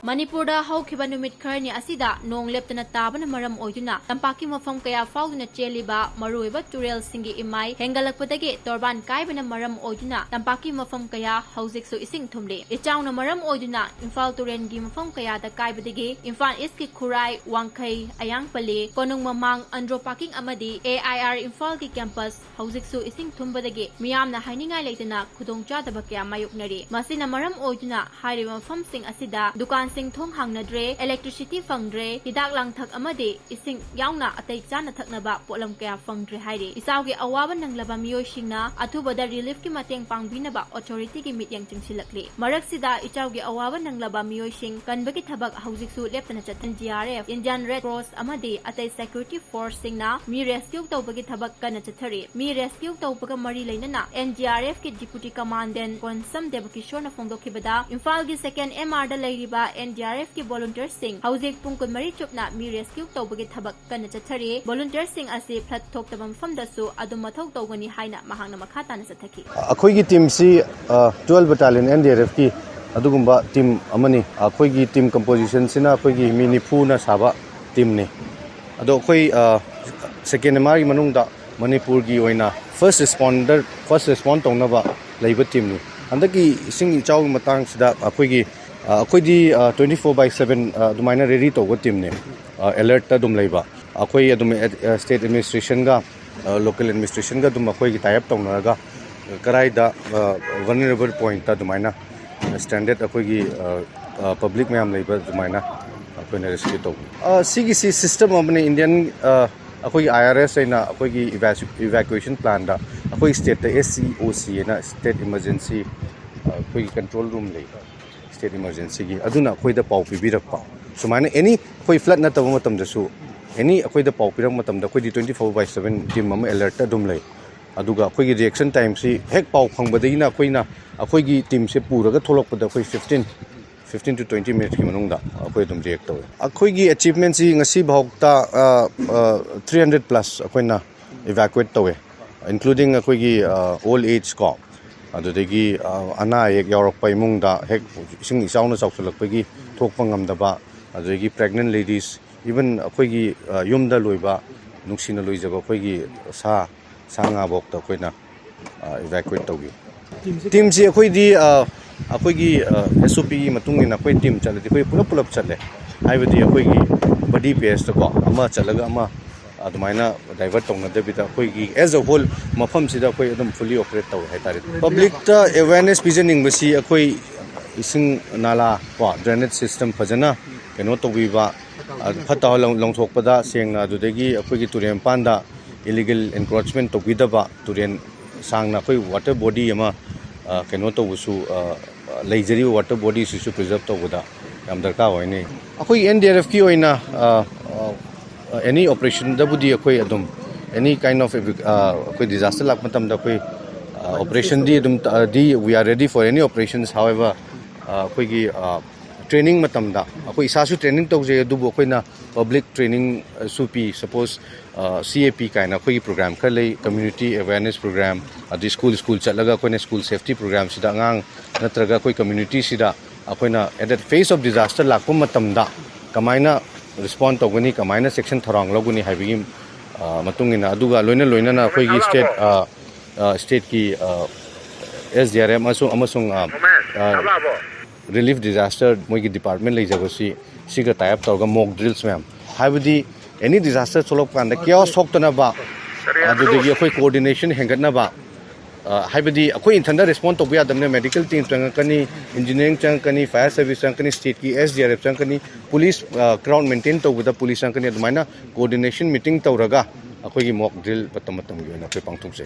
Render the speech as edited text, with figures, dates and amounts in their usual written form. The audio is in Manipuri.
Manipurda haukiba numit kharni asida nong leptana tabana maram oiduna tampaki mafam kaya fauduna cheliba maruiba turel singi imai hengalakpadagi torban kaibana maram oiduna tampaki mafam kaya houjiksu ising thumle Echao na maram oiduna Imphal turen gi mafam kaya da kaibadagi Imphal East ki Khurai Wangkai Ayangpale Konung Mamang Ndrf parking amadi AIR Imphal ki campus houjiksu ising thumbadagi miyamna hainingai leitana khudongchadaba kaya mayuknari masina maram oiduna hairiba mafam sing asida dukan sing thong hangnadre electricity fangdre hidak langthak amade ising yauna atai chana thaknaba polam kaya fangdre haire isawge awaba nanglaba miyoi singna athubada relief ki mateng pangbinaba authority ki mityang chingsilakle maraksida ichawge awaba nanglaba miyoi sing kanbagi thabak houjiksu leptana chatan Ndrf Indian Red Cross amade atai security force singna mi rescue tawbagi thabak kanna chathari mi rescue tawbaga mari leinana Ndrf ki deputy commandant Konsam Debakishore na fongdokhibada Imphal gi second MR da leiriba Ndrf ki volunteer sing houjik pungkun mari chupna mi rescue tawbagi thabak kanna chathari volunteer sing ase plat thoktabam famdasu adum mathau tawgani haina mahangna makha na chathaki akhoi gi team si 12 battalion Ndrf ki adugumba team amani akhoi gi team composition sina akhoi gi mi nifu na saba team ne ado akhoi second MR manung da Manipur gi oina first respond tongnaba leiba team ni andaki sing Echao matang sida akhoi gi akhoi di 24/7 dumaina ready to go team ne alert ta dum leiba akhoi adum state administration ga local administration ga dum akhoi gi tie up tongnaga karai da vulnerable point ta dumaina standard akhoi gi public mayam leiba dumaina akhoi na rescue to CGC system amne Indian akhoi IRS aina akhoi gi evacuation plan da akhoi state ta SCOC na state emergency akhoi control room leiba state emergency gi aduna akhoi da pau pibirakpa sumaina any akhoi flood na tawa matam da su any akhoi da pau pirak matam da akhoi di 24/7 team am alert ta dum lei aduga akhoi gi reaction time si hek pau phangbadai na akhoi na akhoi gi team se puraga tholokpada akhoi 15 to 20 minutes ki manung da akhoi dum react tawe akhoi gi achievement si ngasi bhaukta 300 plus akhoi na evacuate tawe including akhoi gi old age ko adudagi ana ek yaurok pai mung da hek sing isauna chausulak pagi thokpa ngamdaba adudagi pregnant ladies even akhoi gi yumda loiba nuksina loijaba akhoi gi sa nga bok ta akhoi na evacuate tawgi team si akhoi di akhoi gi SOP gi matung ni akhoi team chaladi akhoi pulap challe haibadi akhoi gi body base ta ko ama chalaga ama adumaina divert tongna debita akhoi gi as a whole mafam sida akhoi adum fully operate taw hai tare public ta awareness visioning basi akhoi ising nala ko drainage system fajana keno tobiba phata longthok pada sengna adudagi akhoi gi turem panda illegal encroachment tobidaba turen sangna akhoi water body ama keno tobusu leijari water body su preserve tawda yam darka hoine akhoi Ndrf ki oina any operation da budi akhoi adum any kind of akhoi disaster lak matam da akhoi operation di adum di we are ready for any operations however akhoi gi training matam da akhoi isa su training tawje adubu akhoi na public training supi suppose CAP kaina akhoi program khalei community awareness program adi school chalaga akhoi na school safety program sida ngang natraga akhoi community sida akhoi na at the face of disaster lakpa matam da kamaina respond togani kamaina section tharang loguni haibigi matungina aduga loina na akhoi gi state ki SDRM amasung relief disaster moigi department leijabasi siga tie up tawga mock drills ma'am haibidi any disaster cholok kanda chaos hoktana ba adudagi akhoi coordination hengatna ba haibidi akhoi inthanda respond to biya damne medical team changakani engineering changakani fire service changakani state ki SDRF changakani police crowd maintain to with the police changakani adumaina coordination meeting tawraga akhoi gi mock drill patam gi na akhoi pangthuk se